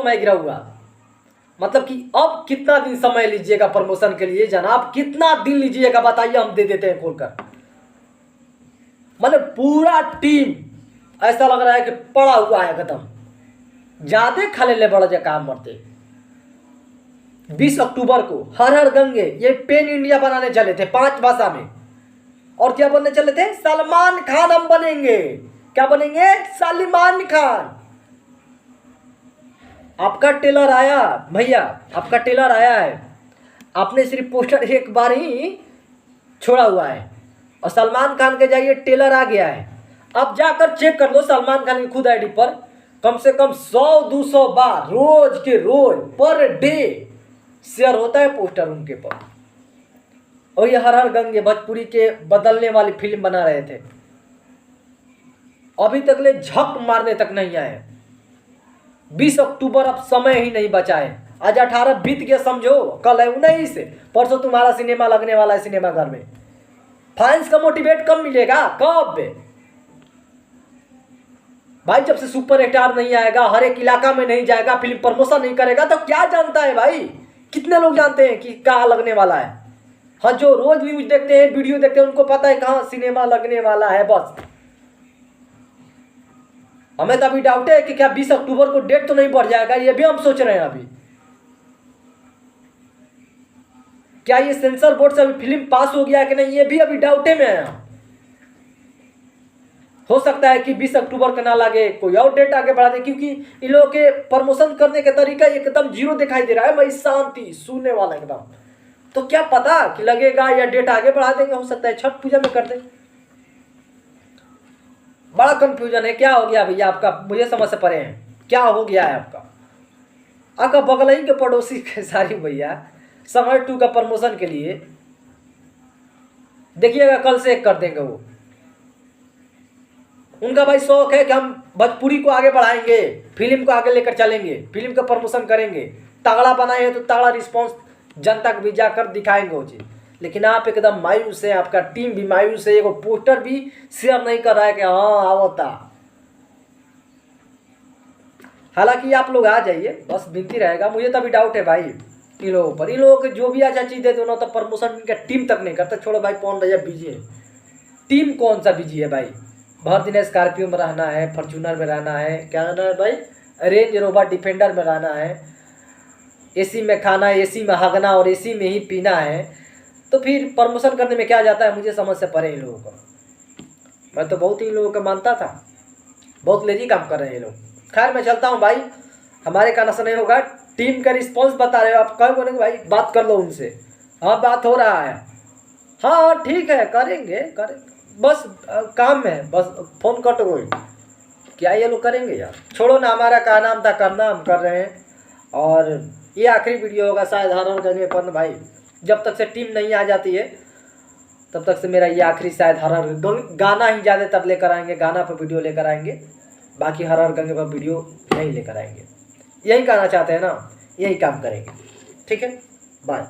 मैं गिरा हुआ। मतलब कि अब कितना दिन समय लीजिएगा प्रमोशन के लिए जनाब, कितना दिन लीजिएगा बताइए, हम दे देते हैं खोलकर। मतलब पूरा टीम ऐसा लग रहा है कि पड़ा हुआ है एकदम, ज्यादा खले ले बड़ा काम मरते। 20 अक्टूबर को हर हर गंगे ये पेन इंडिया बनाने चले थे 5 भाषा में। और क्या बनने चले थे? सलमान खान हम बनेंगे। क्या बनेंगे? सलमान खान। आपका टेलर आया भैया, आपका टेलर आया है, आपने सिर्फ पोस्टर एक बार ही छोड़ा हुआ है और सलमान खान के जाइए टेलर आ गया है। अब जाकर चेक कर लो सलमान खान की खुद आईडी पर, कम से कम 100-200 बार रोज के रोज पर डे शेयर होता है पोस्टर उनके पर। और ये हर हर गंगे भोजपुरी के बदलने वाली फिल्म बना रहे थे, अभी तक ले झक मारने तक नहीं आए। 20 अक्टूबर अब समय ही नहीं बचा है। आज 18 बीत गया समझो, कल है 19, परसों तुम्हारा सिनेमा लगने वाला है सिनेमाघर में। फैंस का मोटिवेट कब मिलेगा? कब भाई? जब से सुपर स्टार नहीं आएगा, हर एक इलाका में नहीं जाएगा, फिल्म प्रमोशन नहीं करेगा तो क्या जानता है भाई? कितने लोग जानते हैं कि कहाँ लगने वाला है? हाँ, जो रोज न्यूज देखते हैं, वीडियो देखते हैं, उनको पता है कहाँ सिनेमा लगने वाला है बस। हमें तो अभी डाउट है कि क्या 20 अक्टूबर को डेट तो नहीं बढ़ जाएगा, ये भी हम सोच रहे हैं अभी। क्या ये सेंसर बोर्ड से अभी फिल्म पास हो गया है कि नहीं, ये भी अभी डाउटे में है। हो सकता है कि 20 अक्टूबर का ना लगे, कोई और डेट आगे बढ़ा दे, क्योंकि इन लोगों के प्रमोशन करने का तरीका एकदम जीरो दिखाई दे रहा है भाई, शांति सुनने वाला एकदम। तो क्या पता कि लगेगा या डेट आगे बढ़ा देंगे, हो सकता है छठ पूजा में कर दे। बड़ा कंफ्यूजन है। क्या हो गया भैया आपका? मुझे समझ से परे हैं, क्या हो गया है आपका? आपका बगल ही के पड़ोसी के सारी भैया समर 2 का प्रमोशन के लिए देखिएगा कल से एक कर देंगे वो। उनका भाई शौक है कि हम भोजपुरी को आगे बढ़ाएंगे, फिल्म को आगे लेकर चलेंगे, फिल्म का प्रमोशन करेंगे, तगड़ा बनाए तो तगड़ा रिस्पॉन्स जनता को भी जाकर दिखाएंगे वो चीज़। लेकिन आप एकदम मायूस है, आपका टीम भी मायूस है, एगो पोस्टर भी शेयर नहीं कर रहा है कि हाँ आवता। हालांकि आप लोग आ जाइए, बस विनती रहेगा। मुझे तो अभी डाउट है भाई इन लोगों पर। इन लोगों के जो भी अच्छा चीज़ दे दो ना तो प्रमोशन इनका टीम तक नहीं करता। छोड़ो भाई, कौन भैया बिजी है, टीम कौन सा बिजी है भाई? भर दिन स्कॉर्पियो में रहना है, फॉर्च्यूनर में रहना है, क्या रहना है भाई, रेंज रोवर डिफेंडर में रहना है, एसी में खाना, एसी में हगना और एसी में ही पीना है। तो फिर प्रमोशन करने में क्या जाता है? मुझे समझ से परे इन लोगों को। मैं तो बहुत ही इन लोगों को मानता था, बहुत लेजी काम कर रहे हैं ये लोग। खैर मैं चलता हूँ भाई, हमारे कहना से नहीं होगा। टीम का रिस्पॉन्स बता रहे हो आप, कह बोलेंगे भाई बात कर लो उनसे। हाँ बात हो रहा है, हाँ ठीक है करेंगे करेंगे, बस काम में बस फोन कट गई। क्या ये लोग करेंगे यार? छोड़ो ना, हमारा क्या नाम था करना, हम कर रहे हैं। और ये आखिरी वीडियो होगा शायद हर हर गंगे पर भाई। जब तक से टीम नहीं आ जाती है तब तक से मेरा ये आखिरी शायद हर हर गाना ही ज़्यादातर लेकर आएंगे, गाना पर वीडियो लेकर आएंगे, बाकी हर हर गंगे पर वीडियो नहीं लेकर आएंगे। यही कहना चाहते हैं ना, यही काम करेंगे। ठीक है, बाय।